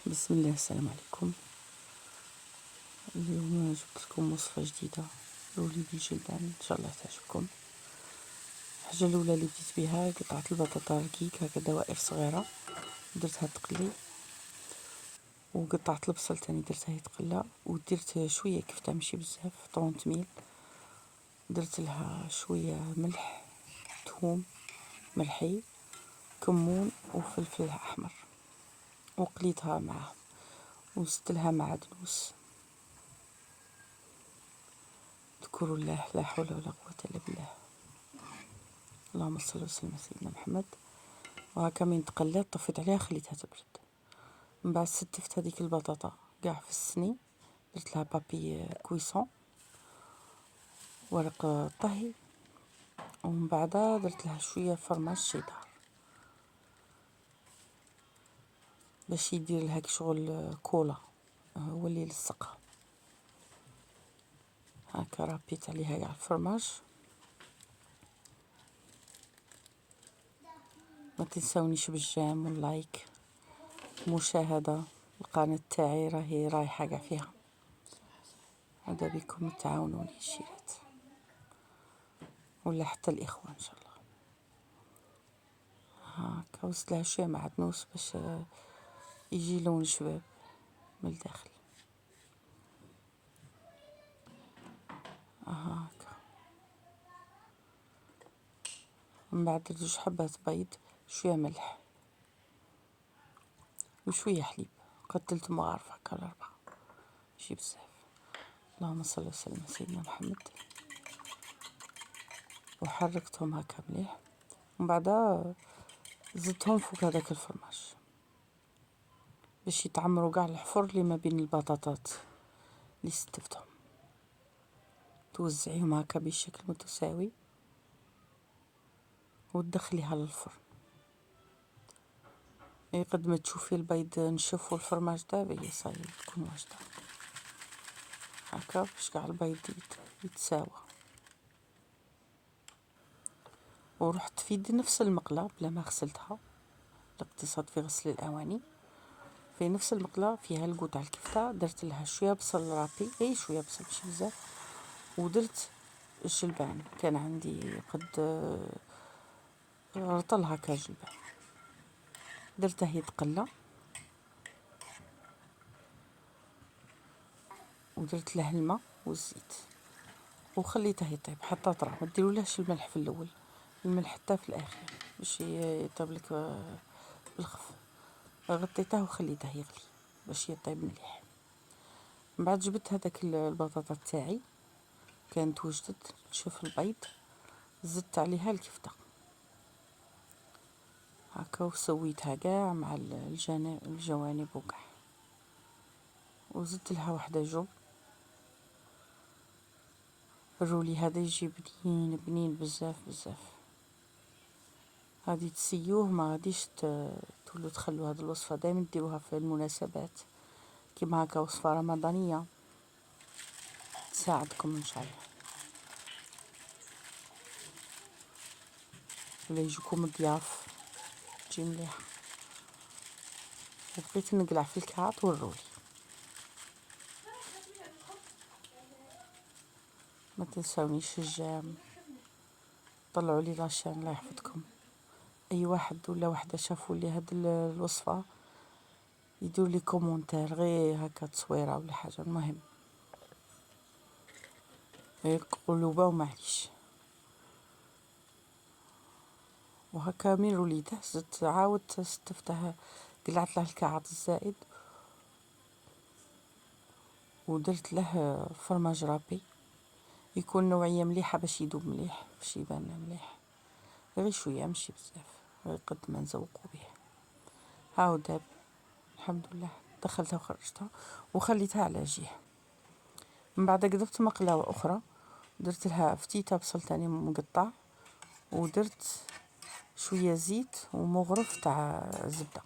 بسم الله، السلام عليكم. اليوم جبت لكم وصفة جديدة رولي بالجلبان، ان شاء الله تعجبكم. الحاجة الاولى اللي بديت بها قطعت البطاطا ركيك هكا دوائر صغيرة درتها تقلي، وقطعت البصل تاني درتها يتقلى، ودرت شوية كفتة ماشي بزاف 30 ميل، درت لها شوية ملح ثوم ملحي كمون وفلفل احمر وقليتها معاه، وزدت لها معدنوس. اذكروا الله، لا حول ولا قوة الا بالله. اللهم صل وسلم على سيدنا محمد. وهكا من تقلات طفيت عليها خليتها تبرد. من بعد ستفت هذيك البطاطا قاع في السني، درت لها بابي كويسون ورق طهي، ومن بعد درت لها شويه فرماج شيدار باش يدير لها شغل كولا، هو اللي يلصقها. هكا ربيت عليها قاع الفرماج. ما تنسونيش بالجيم واللايك، مشاهدة القناة تاعي راهي رايحة قاع فيها. هذا بكم تعاونوني الشيرات ولا حتى الاخوان ان شاء الله. هاكا وزدت لها شويه معدنوس باش يجي لون شباب من الداخل. هاكا من بعد درت 2 حبات بيض، شويه ملح وشويه حليب، قتلت مغارف هكا ولا 4 ماشي بزاف. اللهم صل وسلم على سيدنا محمد. وحركتهم هكا مليح، ومن بعد زدتهم فوق هذاك الفرماج باش يتعمروا كاع الحفر اللي ما بين البطاطات اللي ستفتهم. توزعيهم هكا بشكل متساوي وتدخليها للفرن. قد ما تشوفي البيض نشف والفرماج داب هي صايي تكون واجده هكا باش كاع البيض يتساوى. ورحت في نفس المقله بلا ما غسلتها، الاقتصاد في غسل الاواني. في نفس المقله فيها الكوع تاع الكفته، درت لها شويه بصل رابي، شويه بصل ماشي بزاف، ودرت الجلبان. كان عندي قد رطل هكا جلبان، درته يتقلى ودرت له الماء والزيت وخليته يطيب حتى طرى. ما ديرولهش الملح في الاول، الملح حتى في الاخر باش يطيب لك بالخف. غطيته وخليته يغلي باش يطيب مليح. من بعد جبت هذاك البطاطا تاعي كانت وجدت نشوف البيض، زدت عليها الكفته هكا وسويتها كاع مع الجوانب وكاع، وزدت لها واحده جبن. الرولي هذا يجي بنين بنين بزاف بزاف. غادي تسيوه، ما غاديش تولوا تخلوا هذه الوصفه دائما ديروها في المناسبات كيما هكا، وصفه رمضانيه تساعدكم ان شاء الله، ولا يجوكم ضياف تجي مليحه. وبقيت نقلع في الكعط والرولي. ما تنسونيش الجام، طلعوا لي لاشين الله يحفظكم. اي واحد ولا وحده شافوا لي هاد الوصفه يديروا لي كومونتير غير هكا تصويره ولا حاجه، المهم قلوبه ومعليش. وهكا من روليته زدت عاودت استفتها، قلعت له الكعط الزائد ودرت له فرماج رابي يكون نوعيه مليحه باش يذوب مليح، باش يبان مليح، غير شويه ماشي بزاف، غير قد ما نزوقوا به. هاو داب الحمد لله، دخلتها وخرجتها وخليتها على جهه. من بعد قدرت مقلاوه اخرى، درت لها فتيته بصل تاني مقطع، ودرت شويه زيت ومغرف تاع زبده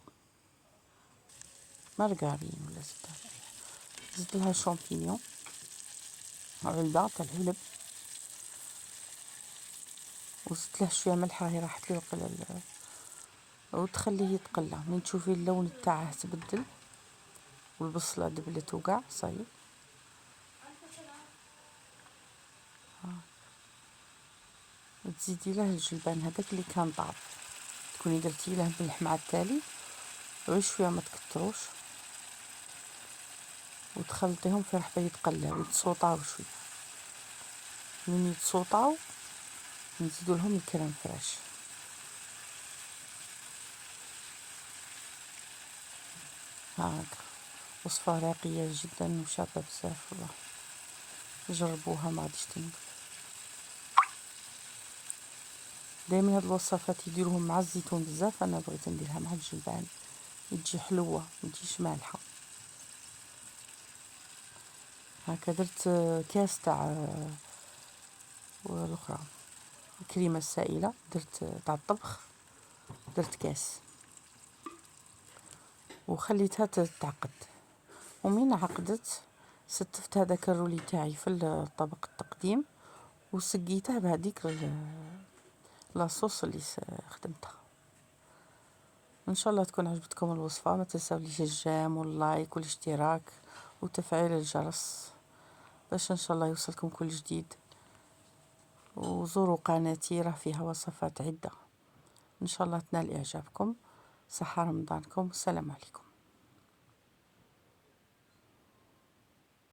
مارغرين ولا زبده. زدت لها شامبينيون علبه تاع العلب، وزدت له شويه ملح راهي راحت لي وقلل، وتخليه يتقلى. من تشوفي اللون تاعه تبدل والبصلة دبلت وقع صاي. تزيدي له الجلبان هذاك اللي كان طاب، تكوني درتي له ملح مع التالي، غير شويه ما تكتروش، وتخلطيهم في رحبه يتقلاو يتصوطاو شويه. من يتصوطاو نزيدو لهم الكريم فريش. هاكا وصفه راقيه جدا وشابه بزاف والله، جربوها ما غاديش تندموا. دائما هاد الوصفات يديروهم مع الزيتون بزاف، انا بغيت نديرها مع الجلبان تجي حلوه ما تجيش مالحه. هكا درت كاس تاع والاخرى الكريمه السائله، درت تاع الطبخ، درت كاس وخليتها تتعقد. ومن عقدت ستفت هذاك الرولي تاعي في الطبق التقديم، وسقيته بهذيك لاصوص اللي خدمتها. ان شاء الله تكون عجبتكم الوصفه، ما تنساوليش الجيم واللايك والاشتراك وتفعيل الجرس باش ان شاء الله يوصلكم كل جديد. وزوروا قناتي راه فيها وصفات عده، ان شاء الله تنال اعجابكم. صحه رمضانكم، السلام عليكم.